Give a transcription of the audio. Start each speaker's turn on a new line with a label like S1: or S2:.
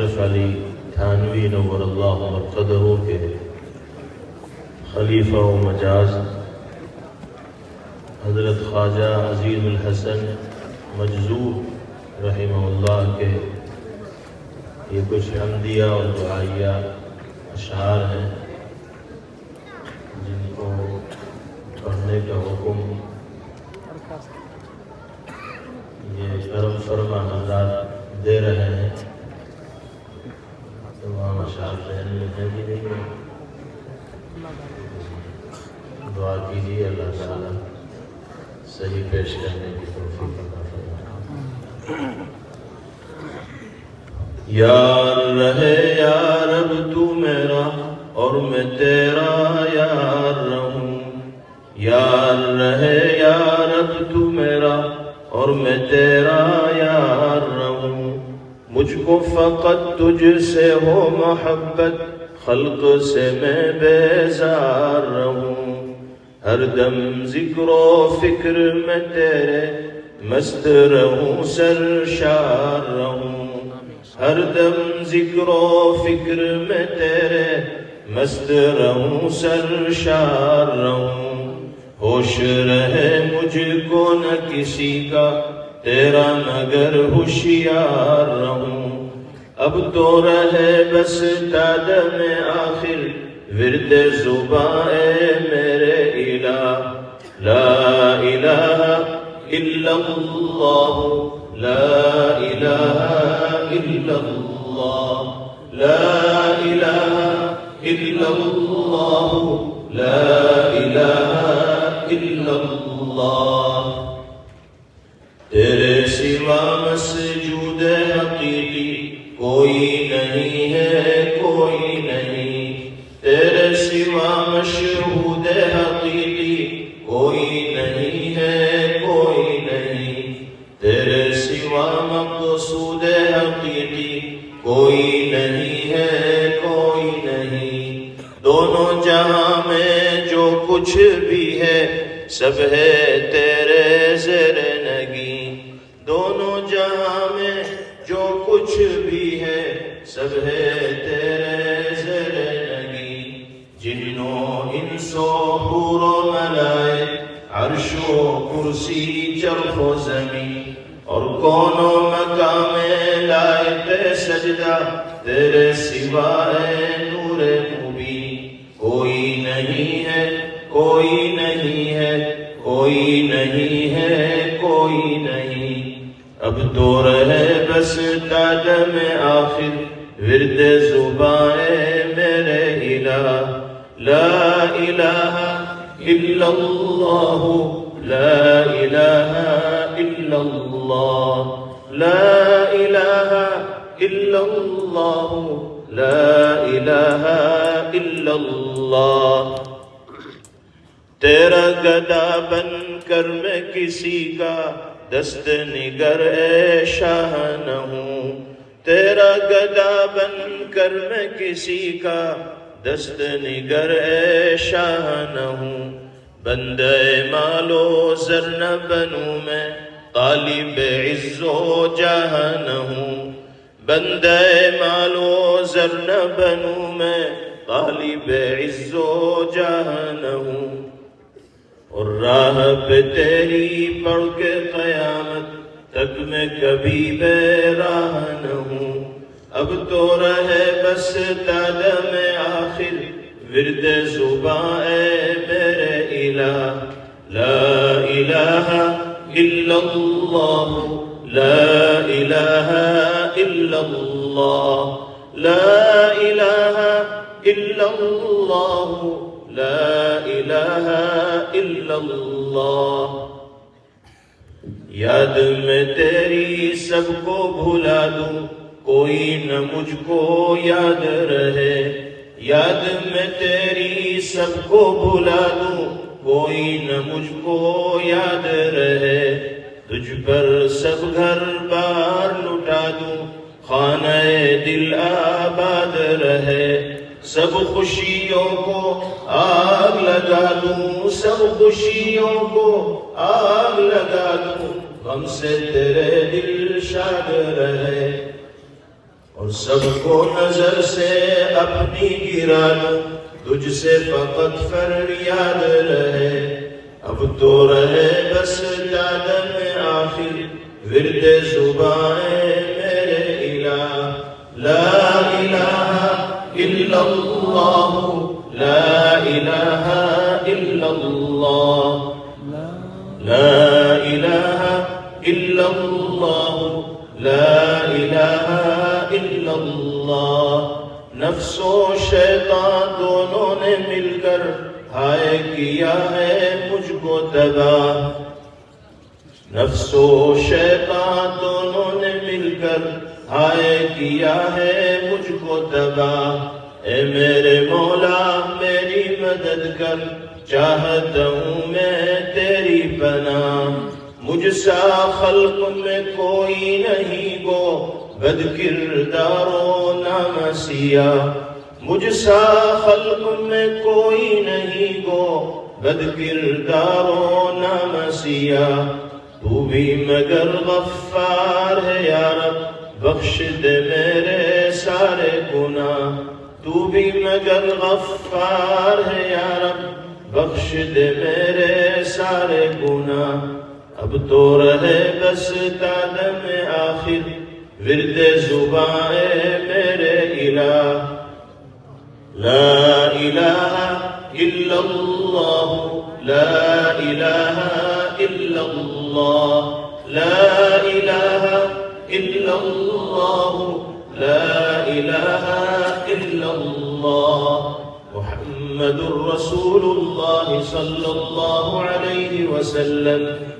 S1: اشرف علی تھانوی نور اللہ مرقدہ کے خلیفہ و مجاز حضرت خواجہ عزیز الحسن مجذوب رحمہ اللہ کے یہ کچھ حمدیہ اور دعائیہ اشعار ہیں جن کو پڑھنے کا حکم یہ کرم فرما حضرات دے رہے ہیں۔ تمام اشعار ذہن میں ہے کہ نہیں ہے؟ دعا کیجیے اللہ تعالیٰ صحیح پیش کرنے کی توفیق عطا فرمائے۔ یار رہے یا رب تو میرا اور میں تیرا یار رہوں، یار رہے یا رب تو میرا اور میں تیرا یار رہوں، مجھ کو فقط تجھ سے ہو محبت، خلق سے میں بیزار رہوں، ہر دم ذکر و فکر میں تیرے مست رہوں، سرشار رہوں، ہر دم ذکر و فکر میں تیرے مست رہوں، سرشار رہوں، ہوش رہے مجھ کو نہ کسی کا تیرا مگر ہوشیار رہوں، اب تو رہے بس تادم آخر ورد زباں اے میرے الہ، لا الہ الا اللہ، لا الہ الا اللہ، لا الہ الا اللہ، لا الہ الا اللہ، تیرے سوا مسجود حقیقی کوئی نہیں ہے، کوئی نہیں، تیرے سوا مشہود حقیقی کوئی نہیں ہے، کوئی نہیں، تیرے سوا مقصود حقیقی کوئی نہیں ہے، کوئی نہیں، دونوں جہاں میں جو کچھ بھی ہے سب ہے تیرے زیر نگیں، دونوں جہاں میں جو کچھ بھی ہے سب ہے تیرے زیر نگیں، جنوں انس و حور و ملائک، عرش و کرسی، چرخ و زمین، اور کون و مقام لائق سجدہ تیرے سوائے نور مبین، کوئی نہیں ہے، کوئی نہیں ہے، کوئی نہیں ہے، کوئی نہیں، اب تو رہے بس تادم آخر ورد زباں میرے الہ، لا الہ الا اللہ، لا الہ الا اللہ، لا الہ الا اللہ، لا الہ الا اللہ، تیرا گدا بن کر میں کسی کا دست نگر اے شاہ نہ ہوں، تیرا گدا بن کر میں کسی کا دست نگر اے شاہ نہ ہوں، بندہ مال و زر نہ بنوں میں، طالب عز و جاہ نہ ہوں، بندہ مال و زر نہ بنوں میں، طالب عز و جاہ نہ ہوں، اور راہ پہ تیری پڑھ کے قیامت تک میں کبھی بے راہ نہ ہوں، اب تو رہے بس تادم آخر ورد زباں اے میرے الہ، لا الہ الا اللہ، لا الہ الا اللہ، لا الہ الا اللہ، لا الہ الا اللہ، یاد میں تیری سب کو بھلا دوں کوئی نہ مجھ کو یاد رہے، یاد میں تیری سب کو بھلا دوں کوئی نہ مجھ کو یاد رہے، تجھ پر سب گھر بار لٹا دوں خانہ دل آباد رہے، سب خوشیوں کو آگ لگا دوں، سب خوشیوں کو آگ لگا دوں، غم سے تیرے دل شاد رہے، اور سب کو نظر سے اپنی گرا لوں، تجھ سے فقط فریاد رہے، اب تو رہے بس دادم آخر ورد زبائیں میرے الہ، لا الہ الا اللہ، لا الہ الا اللہ، لا الہ الا اللہ، لا الہ الا اللہ۔ نفس و شیطان دونوں نے مل کر ہائے کیا ہے مجھ کو تباہ، نفس و شیطان دونوں نے مل کر ہائے کیا ہے مجھ کو تباہ۔ اے میرے مولا میری مدد کر، چاہتا ہوں میں تیری پناہ، مجھ سا خلق میں کوئی نہیں گو بد کردار و نامسیہ، مجھ سا خلق میں کوئی نہیں گو بد کردار و نامسیہ، تو بھی مگر غفار ہے یا رب بخش دے میرے سارے گناہ، تو بھی مگر غفار ہے یا رب بخش دے میرے سارے گناہ، اب تو رہے بس دادم آخر ورد زبائیں میرے الہ، لا الہ الا اللہ، لا الہ الا اللہ، لا الہ الا اللہ، لا الہ الا اللہ، محمد رسول اللہ صلی اللہ علیہ وسلم۔